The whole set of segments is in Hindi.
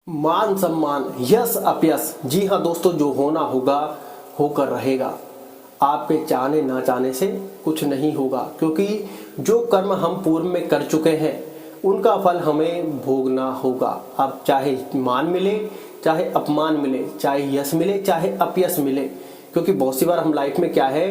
मान सम्मान, यश अपयश, जी हाँ दोस्तों, जो होना होगा होकर रहेगा। आपके चाहने ना चाहने से कुछ नहीं होगा, क्योंकि जो कर्म हम पूर्व में कर चुके हैं उनका फल हमें भोगना होगा। अब चाहे मान मिले, चाहे अपमान मिले, चाहे यश मिले, चाहे अपयश मिले, क्योंकि बहुत सी बार हम लाइफ में क्या है,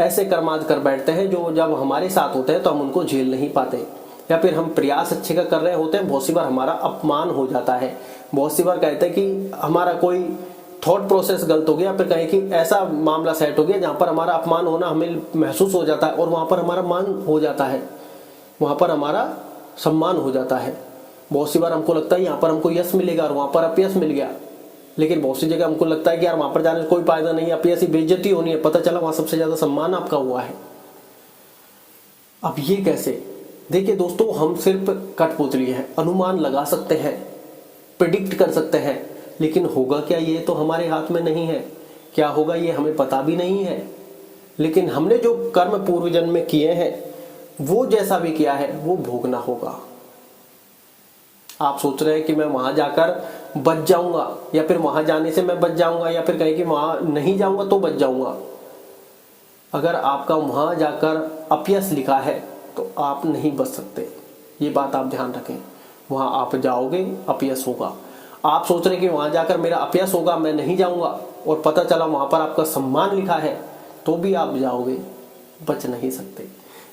ऐसे कर्माद कर बैठते हैं जो जब हमारे साथ होते हैं तो हम उनको झेल नहीं पाते, या फिर हम प्रयास अच्छे का कर रहे होते हैं, बहुत सी बार हमारा अपमान हो जाता है। बहुत सी बार कहते हैं कि हमारा कोई थॉट प्रोसेस गलत हो गया, फिर कहें कि ऐसा मामला सेट हो गया जहां पर हमारा अपमान होना हमें महसूस हो जाता है और वहां पर हमारा मान हो जाता है, वहां पर हमारा सम्मान हो जाता है। बहुत सी बार हमको लगता है यहाँ पर हमको यश मिलेगा और वहां पर अपयश मिल गया, लेकिन बहुत सी जगह हमको लगता है कि यार वहां पर जाने से कोई फायदा नहीं, अपयश ही बेइज्जती होनी है, पता चला वहां सबसे ज्यादा सम्मान आपका हुआ है। अब ये कैसे? देखिए दोस्तों, हम सिर्फ कठपुतली हैं, अनुमान लगा सकते हैं, प्रिडिक्ट कर सकते हैं, लेकिन होगा क्या ये तो हमारे हाथ में नहीं है। क्या होगा ये हमें पता भी नहीं है। लेकिन हमने जो कर्म पूर्व जन्म में किए हैं वो जैसा भी किया है वो भोगना होगा। आप सोच रहे हैं कि मैं वहां जाकर बच जाऊंगा, या फिर वहां जाने से मैं बच जाऊंगा, या फिर कहें कि वहां नहीं जाऊंगा तो बच जाऊंगा। अगर आपका वहां जाकर अपयश लिखा है तो आप नहीं बच सकते, ये बात आप ध्यान रखें। वहां आप जाओगे, अपयश होगा। आप सोच रहे कि वहां जाकर मेरा अपयश होगा, मैं नहीं जाऊंगा, और पता चला वहां पर आपका सम्मान लिखा है, तो भी आप जाओगे, बच नहीं सकते।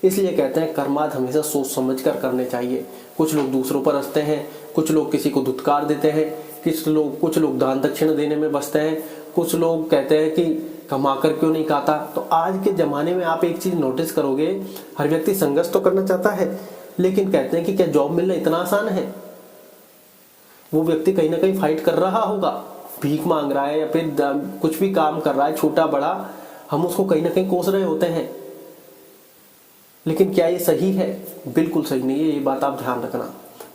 इसलिए कहते हैं कर्माद हमेशा सोच समझ कर करने चाहिए। कुछ लोग दूसरों पर हंसते हैं, कुछ लोग किसी को धुतकार देते हैं, कुछ लोग दान दक्षिणा देने में बसते हैं, कुछ लोग कहते हैं कि कमाकर क्यों नहीं खाता। तो आज के जमाने में आप एक चीज नोटिस करोगे, हर व्यक्ति संघर्ष तो करना चाहता है, लेकिन कहते हैं कि क्या जॉब मिलना इतना आसान है? वो व्यक्ति कहीं ना कहीं फाइट कर रहा होगा, भीख मांग रहा है या फिर कुछ भी काम कर रहा है, छोटा बड़ा, हम उसको कहीं ना कहीं कोस रहे होते हैं। लेकिन क्या ये सही है? बिल्कुल सही नहीं है, ये बात आप ध्यान रखना।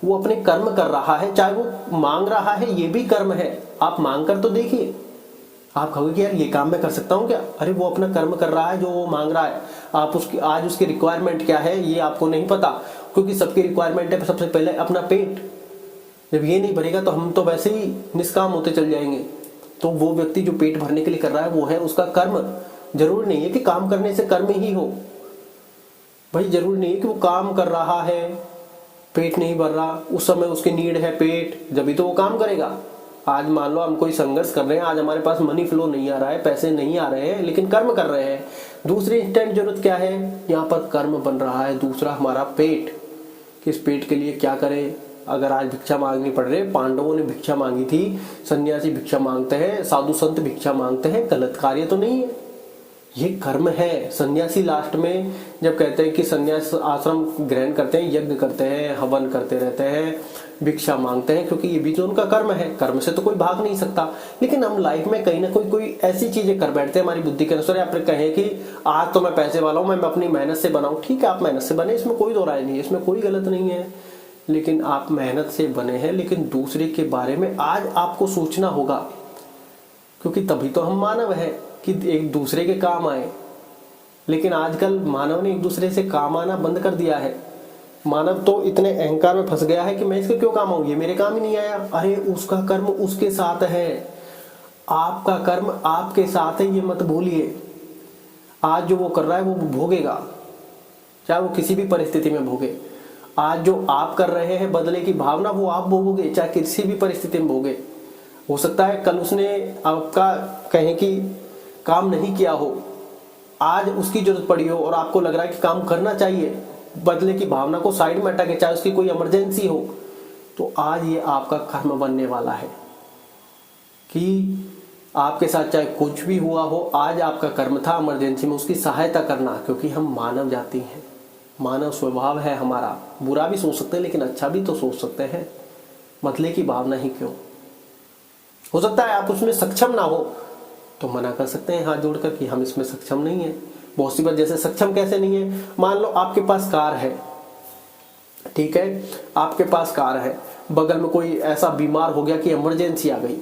वो अपने कर्म कर रहा है, चाहे वो मांग रहा है, ये भी कर्म है। आप मांग कर तो देखिए, आप कहोगे कि यार ये काम मैं कर सकता हूं क्या? अरे वो अपना कर्म कर रहा है जो वो मांग रहा है। आप उसकी आज उसकी रिक्वायरमेंट क्या है ये आपको नहीं पता, क्योंकि सबकी रिक्वायरमेंट है सबसे पहले अपना पेट। जब ये नहीं भरेगा तो हम तो वैसे ही निष्काम होते चल जाएंगे। तो वो व्यक्ति जो पेट भरने के लिए कर रहा है वो है उसका कर्म। जरूरी नहीं है कि काम करने से कर्म ही हो भाई, जरूरी नहीं है कि वो काम कर रहा है, पेट नहीं भर रहा, उस समय उसकी नीड है पेट, जब तो वो काम करेगा। आज मान लो हम कोई संघर्ष कर रहे हैं, आज हमारे पास मनी फ्लो नहीं आ रहा है, पैसे नहीं आ रहे हैं, लेकिन कर्म कर रहे हैं। दूसरी इंस्टेंट जरूरत क्या है? यहाँ पर कर्म बन रहा है दूसरा, हमारा पेट। किस पेट के लिए क्या करें? अगर आज भिक्षा मांगनी पड़ रही है, पांडवों ने भिक्षा मांगी थी, सन्यासी भिक्षा मांगते हैं, साधु संत भिक्षा मांगते हैं, गलत कार्य तो नहीं है, ये कर्म है। सन्यासी लास्ट में जब कहते हैं कि सन्यास आश्रम ग्रहण करते हैं, यज्ञ करते हैं, हवन करते रहते हैं, भिक्षा मांगते हैं, क्योंकि ये भी तो उनका कर्म है। कर्म से तो कोई भाग नहीं सकता। लेकिन हम लाइफ में कहीं ना कोई ऐसी चीजें कर बैठते हैं हमारी बुद्धि के अनुसार, या फिर कहें कि आज तो मैं पैसे वाला हूं, मैं अपनी मेहनत से बनाऊं। ठीक है, आप मेहनत से बने, इसमें कोई दो राय नहीं है, इसमें कोई गलत नहीं है, लेकिन आप मेहनत से बने हैं, लेकिन दूसरे के बारे में आज आपको सोचना होगा, क्योंकि तभी तो हम मानव है कि एक दूसरे के काम आए। लेकिन आजकल मानव ने एक दूसरे से काम आना बंद कर दिया है। मानव तो इतने अहंकार में फंस गया है कि मैं इसके क्यों काम आऊं, ये मेरे काम ही नहीं आया। अरे उसका कर्म उसके साथ है, आपका कर्म आपके साथ है, ये मत भूलिए। आज जो वो कर रहा है वो भोगेगा, चाहे वो किसी भी परिस्थिति में भोगे। आज जो आप कर रहे हैं बदले की भावना, वो आप भोगोगे, चाहे किसी भी परिस्थिति में भोगे। हो सकता है कल उसने आपका कहें कि काम नहीं किया हो, आज उसकी जरूरत पड़ी हो और आपको लग रहा है कि काम करना चाहिए, बदले की भावना को साइड में हटा के, चाहे उसकी कोई इमरजेंसी हो, तो आज ये आपका कर्म बनने वाला है कि आपके साथ चाहे कुछ भी हुआ हो, आज आपका कर्म था इमरजेंसी में उसकी सहायता करना, क्योंकि हम मानव जाति हैं, मानव स्वभाव है हमारा। बुरा भी सोच सकते हैं लेकिन अच्छा भी तो सोच सकते हैं, बदले की भावना ही क्यों। हो सकता है आप उसमें सक्षम ना हो तो मना कर सकते हैं हाथ जोड़कर कि हम इसमें सक्षम नहीं है। बहुत सी बार जैसे सक्षम कैसे नहीं है, मान लो आपके पास कार है, ठीक है, आपके पास कार है, बगल में कोई ऐसा बीमार हो गया कि इमरजेंसी आ गई,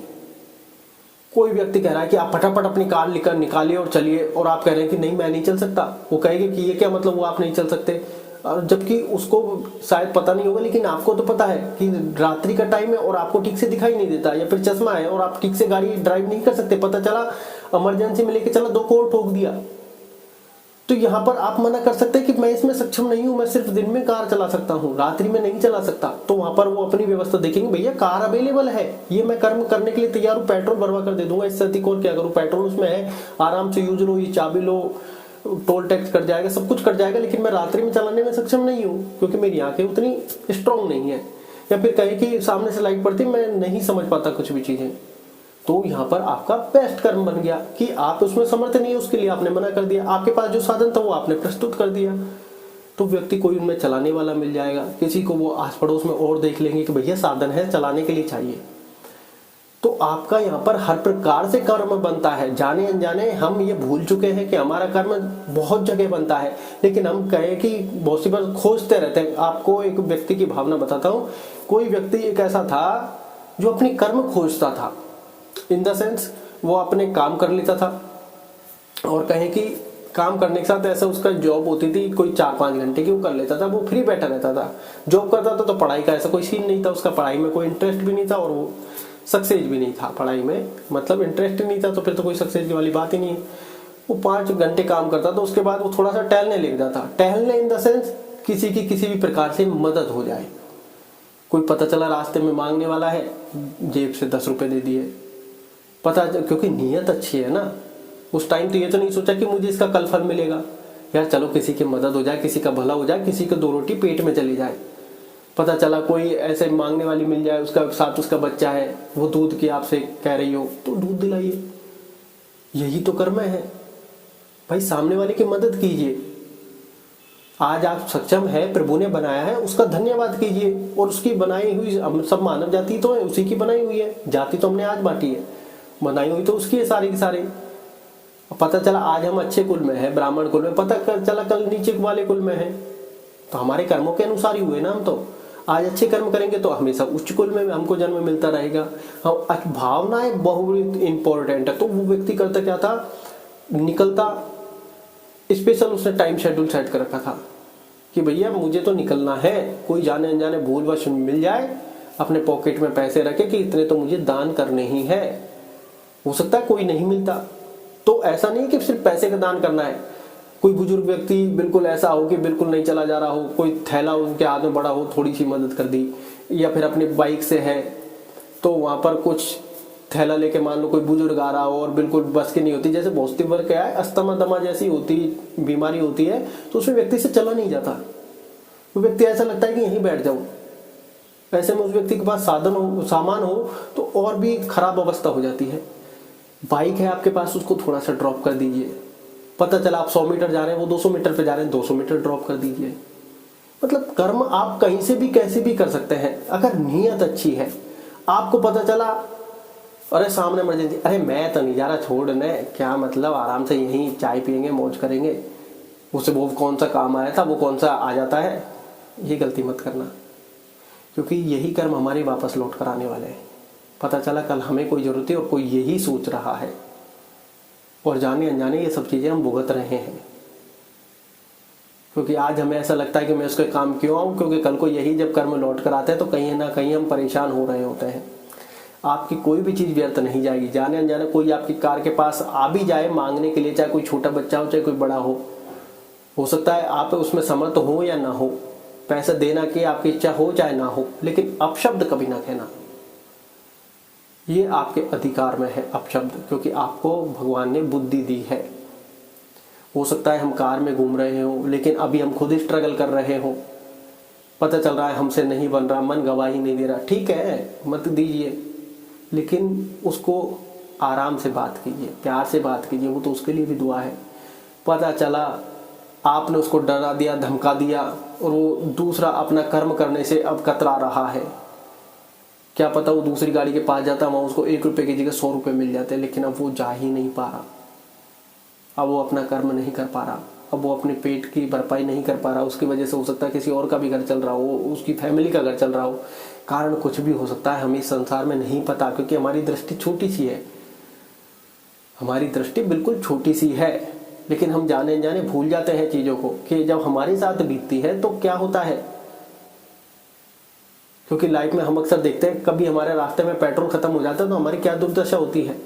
कोई व्यक्ति कह रहा है कि आप फटाफट अपनी कार लेकर निकालिए और चलिए, और आप कह रहे हैं कि नहीं मैं नहीं चल सकता। वो कहेंगे कि ये क्या मतलब, वो आप नहीं चल सकते। और जबकि उसको शायद पता नहीं होगा, लेकिन आपको तो पता है कि रात्रि का टाइम है और आपको ठीक से दिखाई नहीं देता, या फिर चश्मा है और आप ठीक से गाड़ी ड्राइव नहीं कर सकते, पता चला इमरजेंसी में लेके चला 2 करोड़ ठोक दिया, तो यहाँ पर आप मना कर सकते हैं कि मैं इसमें सक्षम नहीं हूं, मैं सिर्फ दिन में कार चला सकता हूं, रात्रि में नहीं चला सकता। तो वहां पर वो अपनी व्यवस्था देखेंगे, भैया कार अवेलेबल है, ये मैं कर्म करने के लिए तैयार हूं, पेट्रोल भरवा कर दे दूंगा, इससे अधिक और क्या करूं, पेट्रोल उसमें है, आराम से यूज लो, ये चाबी लो, टोल टैक्स कट जाएगा, सब कुछ कट जाएगा, लेकिन मैं रात्रि में चलाने में सक्षम नहीं हूँ क्योंकि मेरी आंखें उतनी स्ट्रांग नहीं है, या फिर कहें कि सामने से लाइट पड़ती मैं नहीं समझ पाता कुछ भी चीजें। तो यहाँ पर आपका बेस्ट कर्म बन गया कि आप उसमें समर्थ नहीं है, उसके लिए आपने मना कर दिया, आपके पास जो साधन था वो आपने प्रस्तुत कर दिया। तो व्यक्ति कोई उनमें चलाने वाला मिल जाएगा, किसी को वो आस पड़ोस में और देख लेंगे कि भैया साधन है, चलाने के लिए चाहिए। तो आपका यहाँ पर हर प्रकार से कर्म बनता है। जाने अनजाने हम ये भूल चुके हैं कि हमारा कर्म बहुत जगह बनता है, लेकिन हम कहें कि बहुत सी बार खोजते रहते हैं। आपको एक व्यक्ति की भावना बताता हूँ। कोई व्यक्ति एक ऐसा था जो अपनी कर्म खोजता था, इन द सेंस वो अपने काम कर लेता था, और कहें कि काम करने के साथ ऐसा उसका जॉब होती थी कोई 4-5 घंटे की, वो कर लेता था, वो फ्री बैठा रहता था। जॉब करता था तो पढ़ाई का ऐसा कोई सीन नहीं था, उसका पढ़ाई में कोई इंटरेस्ट भी नहीं था और वो सक्सेस भी नहीं था पढ़ाई में, मतलब इंटरेस्ट ही नहीं था, तो फिर तो कोई सक्सेस वाली बात ही नहीं है। वो 5 घंटे काम करता था, उसके बाद वो थोड़ा सा टहलने लग जाता। टहलने इन द सेंस किसी की किसी भी प्रकार से मदद हो जाए। कोई पता चला रास्ते में मांगने वाला है, जेब से 10 रुपए दे दिए, पता, क्योंकि नीयत अच्छी है ना। उस टाइम तो ये तो नहीं सोचा कि मुझे इसका कल फल मिलेगा, यार चलो किसी की मदद हो जाए, किसी का भला हो जाए, किसी को 2 रोटी पेट में चली जाए। पता चला कोई ऐसे मांगने वाली मिल जाए, उसका साथ उसका बच्चा है, वो दूध की आपसे कह रही हो तो दूध दिलाइए। यही तो कर्म है भाई, सामने वाले की मदद कीजिए। आज आप सक्षम है, प्रभु ने बनाया है, उसका धन्यवाद कीजिए। और उसकी बनाई हुई, हम सब मानव जाति तो है, उसी की बनाई हुई है, जाति तो हमने आज बांटी है, बनाई हुई तो उसकी है सारी की सारी। पता चला आज हम अच्छे कुल में है, ब्राह्मण कुल में, पता चला कल नीचे वाले कुल में है, तो हमारे कर्मों के अनुसार ही हुए ना। हम तो आज अच्छे कर्म करेंगे तो हमेशा उच्च कुल में हमको जन्म मिलता रहेगा। हम भावनाएं बहुत इंपॉर्टेंट है। तो वो व्यक्ति करता क्या था, निकलता, स्पेशल उसने टाइम शेड्यूल सेट कर रखा था कि भैया मुझे तो निकलना है, कोई जाने अनजाने भूलवश मिल जाए, अपने पॉकेट में पैसे रखे कि इतने तो मुझे दान करने ही है। हो सकता है कोई नहीं मिलता, तो ऐसा नहीं कि सिर्फ पैसे का दान करना है। कोई बुजुर्ग व्यक्ति बिल्कुल ऐसा हो कि बिल्कुल नहीं चला जा रहा हो, कोई थैला उनके हाथ में बड़ा हो, थोड़ी सी मदद कर दी, या फिर अपनी बाइक से है तो वहां पर कुछ थैला लेके, मान लो कोई बुजुर्ग आ रहा हो और बिल्कुल बस की नहीं होती, जैसे बहुत सी बार क्या है, अस्थमा दमा जैसी होती बीमारी होती है, तो उसमें व्यक्ति से चला नहीं जाता, वो व्यक्ति ऐसा लगता है कि यहीं बैठ जाऊं। ऐसे में उस व्यक्ति के पास साधन हो, सामान हो तो और भी खराब अवस्था हो जाती है। बाइक है आपके पास, उसको थोड़ा सा ड्रॉप कर दीजिए। पता चला आप 100 मीटर जा रहे हैं, वो 200 मीटर पे जा रहे हैं, 200 मीटर ड्रॉप कर दीजिए। मतलब कर्म आप कहीं से भी कैसे भी कर सकते हैं अगर नीयत अच्छी है। आपको पता चला अरे सामने इमरजेंसी, अरे मैं तो नहीं जा रहा, छोड़ने क्या मतलब, आराम से यहीं चाय पियेंगे, मौज करेंगे, उसे वो कौन सा काम आया था वो कौन सा आ जाता है। ये गलती मत करना, क्योंकि यही कर्म हमारे वापस लौट कर आने वाले हैं। पता चला कल हमें कोई जरूरत है और कोई यही सोच रहा है, और जाने अनजाने ये सब चीजें हम भुगत रहे हैं। क्योंकि आज हमें ऐसा लगता है कि मैं उसके काम क्यों आऊं, क्योंकि कल को यही जब कर्म लौट कर आते हैं तो कहीं ना कहीं हम परेशान हो रहे होते हैं। आपकी कोई भी चीज व्यर्थ नहीं जाएगी। जाने अनजाने कोई आपकी कार के पास आ भी जाए मांगने के लिए, चाहे कोई छोटा बच्चा हो चाहे कोई बड़ा हो सकता है आप उसमें समर्थ हो या ना हो, पैसा देना की आपकी इच्छा हो चाहे ना हो, लेकिन अपशब्द कभी ना कहना, ये आपके अधिकार में है अपशब्द, क्योंकि आपको भगवान ने बुद्धि दी है। हो सकता है हम कार में घूम रहे हो, लेकिन अभी हम खुद ही स्ट्रगल कर रहे हो, पता चल रहा है हमसे नहीं बन रहा, मन गवाही नहीं दे रहा, ठीक है मत दीजिए, लेकिन उसको आराम से बात कीजिए, प्यार से बात कीजिए, वो तो उसके लिए भी दुआ है। पता चला आपने उसको डरा दिया, धमका दिया, और वो दूसरा अपना कर्म करने से अब कतरा रहा है, क्या पता वो दूसरी गाड़ी के पास जाता, वहां उसको 1 रुपए की जगह 100 रुपए मिल जाते, लेकिन अब वो जा ही नहीं पा रहा, अब वो अपना कर्म नहीं कर पा रहा, अब वो अपने पेट की भरपाई नहीं कर पा रहा। उसकी वजह से हो सकता है किसी और का भी घर चल रहा हो, उसकी फैमिली का घर चल रहा हो, कारण कुछ भी हो सकता है, हमें इस संसार में नहीं पता, क्योंकि हमारी दृष्टि छोटी सी है, हमारी दृष्टि बिल्कुल छोटी सी है। लेकिन हम जाने अनजाने भूल जाते हैं चीज़ों को कि जब हमारे साथ बीतती है तो क्या होता है। क्योंकि लाइफ में हम अक्सर देखते हैं कभी हमारे रास्ते में पेट्रोल खत्म हो जाता है तो हमारी क्या दुर्दशा होती है।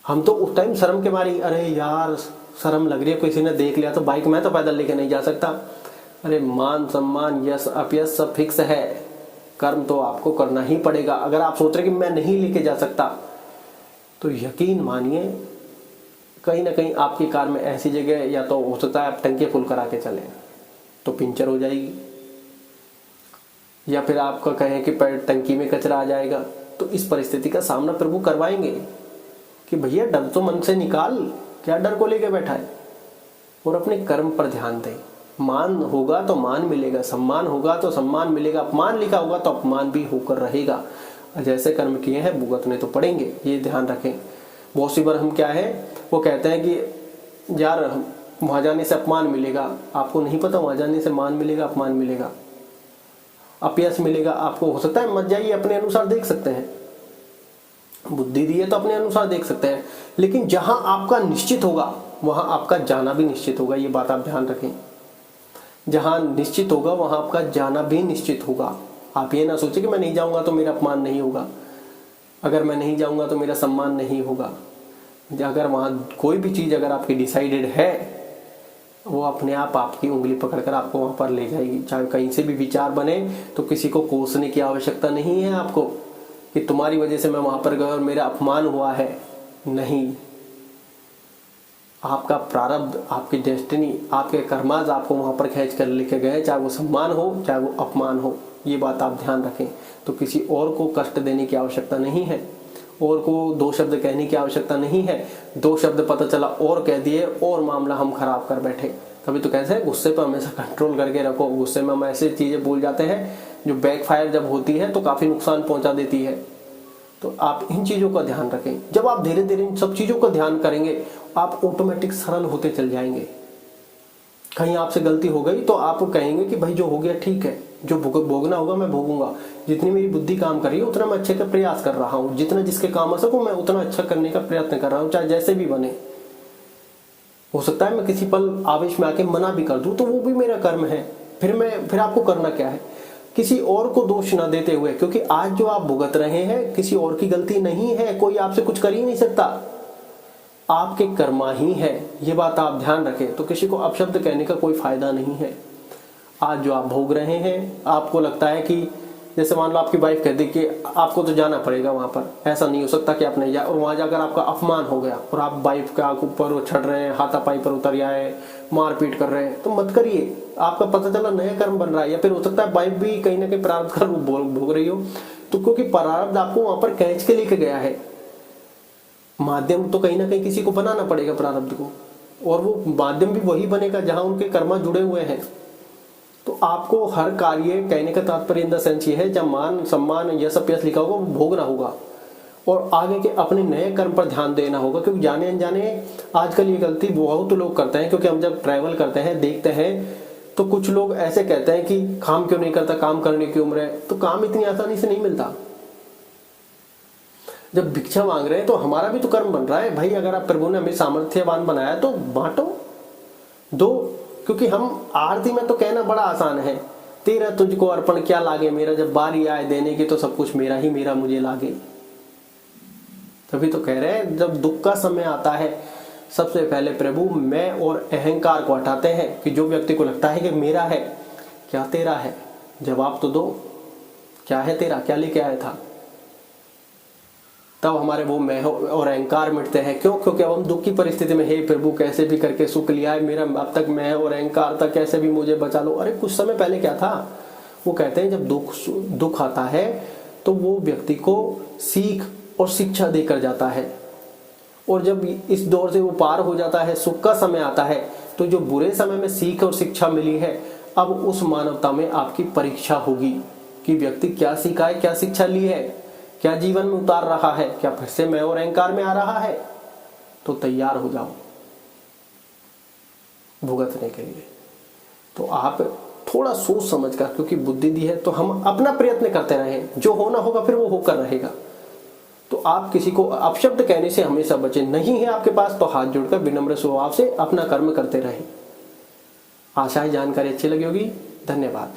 हम तो उस टाइम शर्म के मारी, अरे यार शर्म लग रही है, किसी ने देख लिया तो बाइक मैं तो पैदल लेके नहीं जा सकता। अरे मान सम्मान यश अपयश सब फिक्स है, कर्म तो आपको करना ही पड़ेगा। अगर आप सोच रहे कि मैं नहीं लेके जा सकता तो यकीन मानिए कहीं ना कहीं आपकी कार में ऐसी जगह या तो हो सकता है आप टंकी फुल करा के चले तो पंचर हो जाएगी, या फिर आपका कहें कि टंकी में कचरा आ जाएगा। तो इस परिस्थिति का सामना प्रभु करवाएंगे कि भैया डर तो मन से निकाल, क्या डर को लेके बैठा है, और अपने कर्म पर ध्यान दे। मान होगा तो मान मिलेगा, सम्मान होगा तो सम्मान मिलेगा, अपमान लिखा होगा तो अपमान भी होकर रहेगा। जैसे कर्म किए हैं भुगतने तो पड़ेंगे, ये ध्यान रखें। बहुत सी बार हम क्या है वो कहते हैं कि यार वहां जाने से अपमान मिलेगा, आपको नहीं पता वहां जाने से मान मिलेगा, अपमान मिलेगा, अपयश मिलेगा। आपको हो सकता है मत जाइए, अपने अनुसार देख सकते हैं, बुद्धि दी है तो अपने अनुसार देख सकते हैं, लेकिन जहां आपका निश्चित होगा वहां आपका जाना भी निश्चित होगा। ये बात आप ध्यान रखें, जहां निश्चित होगा वहां आपका जाना भी निश्चित होगा। आप ये ना सोचें कि मैं नहीं जाऊंगा तो मेरा अपमान नहीं होगा, अगर मैं नहीं जाऊंगा तो मेरा सम्मान नहीं होगा। अगर वहां कोई भी चीज अगर आपकी डिसाइडेड है वो अपने आप आपकी उंगली पकड़कर आपको वहां पर ले जाएगी। चाहे कहीं से भी विचार बने तो किसी को कोसने की आवश्यकता नहीं है आपको कि तुम्हारी वजह से मैं वहां पर गया और मेरा अपमान हुआ है। नहीं, आपका प्रारब्ध, आपकी डेस्टिनी, आपके कर्माज आपको वहां पर खींच कर लेके गए, चाहे वो सम्मान हो चाहे वो अपमान हो। ये बात आप ध्यान रखें। तो किसी और को कष्ट देने की आवश्यकता नहीं है, और को दो शब्द कहने की आवश्यकता नहीं है। दो शब्द पता चला और कह दिए और मामला हम खराब कर बैठे। तभी तो कहते हैं गुस्से पर हमेशा कंट्रोल करके रखो। गुस्से में हम ऐसी चीजें बोल जाते हैं जो बैकफायर जब होती है तो काफी नुकसान पहुंचा देती है। तो आप इन चीजों का ध्यान रखें। जब आप धीरे धीरे इन सब चीजों का ध्यान करेंगे आप ऑटोमेटिक सरल होते चल जाएंगे। कहीं आपसे गलती हो गई तो आप कहेंगे कि भाई जो हो गया ठीक है, जो भोगना होगा मैं भोगूंगा, जितनी मेरी बुद्धि काम कर रही है उतना मैं अच्छे का प्रयास कर रहा हूँ, जितना जिसके काम आ सकूं मैं उतना अच्छा करने का प्रयत्न कर रहा हूँ, चाहे जैसे भी बने। हो सकता है मैं किसी पल आवेश में आके मना भी कर दूं तो वो भी मेरा कर्म है। फिर आपको करना क्या है, किसी और को दोष ना देते हुए, क्योंकि आज जो आप भुगत रहे हैं किसी और की गलती नहीं है, कोई आपसे कुछ कर ही नहीं सकता, आपके कर्मा ही है। ये बात आप ध्यान रखें। तो किसी को अपशब्द कहने का कोई फायदा नहीं है। आज जो आप भोग रहे हैं, आपको लगता है कि जैसे मान लो आपकी वाइफ कहती कि आपको तो जाना पड़ेगा वहां पर, ऐसा नहीं हो सकता कि आप नहीं जाए, और वहां जाकर आपका अपमान हो गया और आप वाइफ के ऊपर छड़ रहे हैं, हाथापाई पर उतर आए, मारपीट कर रहे हैं, तो मत करिए। आपका पता चला नया कर्म बन रहा है, या फिर हो सकता है वाइफ भी कहीं ना कहीं प्रारब्ध का रूप भोग रही हो, तो क्योंकि प्रारब्ध आपको वहां पर खींच के लेके गया है। माध्यम तो कहीं ना कहीं किसी को बनाना पड़ेगा प्रारब्ध को, और वो माध्यम भी वही बनेगा जहां उनके कर्मा जुड़े हुए हैं। तो आपको हर कार्य, कहने का तात्पर्य इन द सेंस ये है, जब मान सम्मान यश अपयश लिखा होगा वो भोगना होगा और आगे के अपने नए कर्म पर ध्यान देना होगा। क्योंकि जाने अनजाने आजकल ये गलती बहुत लोग करते हैं, क्योंकि हम जब ट्रैवल करते हैं देखते हैं तो कुछ लोग ऐसे कहते हैं कि काम क्यों नहीं करता, काम करने की उम्र है। तो काम इतनी आसानी से नहीं मिलता। जब भिक्षा मांग रहे हैं तो हमारा भी तो कर्म बन रहा है भाई। अगर आप प्रभु ने हमें सामर्थ्यवान बनाया तो बांटो, दो। क्योंकि हम आरती में तो कहना बड़ा आसान है, तेरा तुझको अर्पण क्या लागे मेरा, जब बारी आए देने की तो सब कुछ मेरा ही मेरा मुझे लागे। तभी तो कह रहे हैं जब दुख का समय आता है सबसे पहले प्रभु मैं और अहंकार को हटाते हैं कि जो व्यक्ति को लगता है कि मेरा है, क्या तेरा है, जवाब तो दो, क्या है तेरा, क्या लेके आया था। तब हमारे वो मैं और अहंकार मिटते हैं। क्यों? क्योंकि अब हम दुख की परिस्थिति में, हे प्रभु कैसे भी करके सुख लिया है मेरा, अब तक मैं और अहंकार तक कैसे भी मुझे बचा लो। अरे कुछ समय पहले क्या था, वो कहते हैं जब दुख आता है तो वो व्यक्ति को सीख और शिक्षा देकर जाता है, और जब इस दौर से वो पार हो जाता है, सुख का समय आता है, तो जो बुरे समय में सीख और शिक्षा मिली है अब उस मानवता में आपकी परीक्षा होगी कि व्यक्ति क्या सीखा है, क्या शिक्षा ली है, क्या जीवन में उतार रहा है, क्या फिर से मैं और अहंकार में आ रहा है। तो तैयार हो जाओ भुगतने के लिए। तो आप थोड़ा सोच समझ कर, क्योंकि बुद्धि दी है तो हम अपना प्रयत्न करते रहें, जो होना होगा फिर वो होकर रहेगा। तो आप किसी को अपशब्द कहने से हमेशा बचे। नहीं है आपके पास तो हाथ जोड़कर विनम्र स्वभाव से अपना कर्म करते रहें। आशा है जानकारी अच्छी लगी होगी। धन्यवाद।